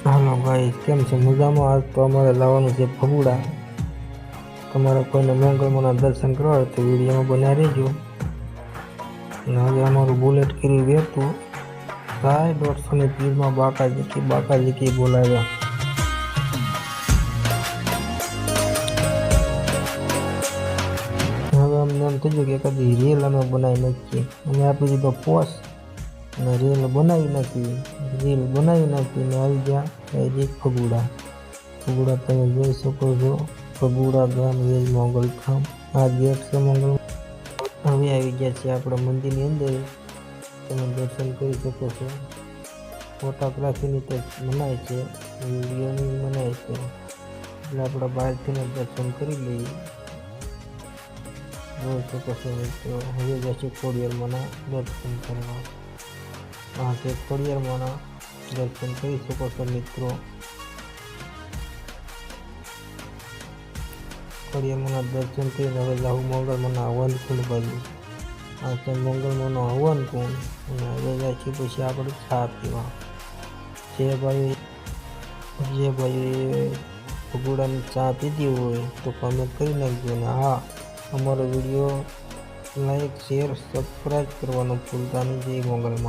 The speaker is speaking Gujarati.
હાલો ભાઈ, કેમ છે? મજામાં? આજ તો અમારે લાવવાનું છે ભગુડા. તમારે કોઈને મંગળમાંના દર્શન કરવા હોય તો વિડીયોમાં બનાવી રહેજો. અને હવે અમારું બુલેટ કરી વેતું 150ની સ્પીડમાં બાકાજીકી બોલાવ્યા. હવે અમને એમ થઈ ગયું કે કદી રીલ અમે બનાવી નાખીએ. અમે આપી દીધો પોસ્ટ અને રીલ બનાવી નાખી ને આવી ગયા ભગુડા. તમે જોઈ શકો છો, ભગુડા ગામ વેલ મોગલધામ. આ ગેટ છે મોગલ. હવે આવી ગયા છે આપણા મંદિરની અંદર. તમે દર્શન કરી શકો છો. ફોટોગ્રાફીની તો મનાય છે, વિડીયોની મનાય છે, એટલે આપણે બહારથી દર્શન કરી લઈએ. જોઈ શકો છો મિત્રો. હવે જશે ખોડિયારમાંના દર્શન કરવા. આ છે ખોડિયારમાંના દર્શન કરી શકો છો મિત્રો. ખોડિયારમાંના દર્શન કરીને હવે જાઉં મંગળમાંના હવન કુંડ બાજુ. આ છે મંગળમાંનો હવન કુંડ. અને હવે જાય છે પછી આપણે ચા પીવા. જે ભાઈ ભગુડાની ચા પીધી હોય તો કમેન્ટ કરી નાખજો. અને હા, અમારો વિડીયો લાઈક, શેર, સબસ્ક્રાઈબ કરવાનું ભૂલતા નહીં. જય મંગલમાં.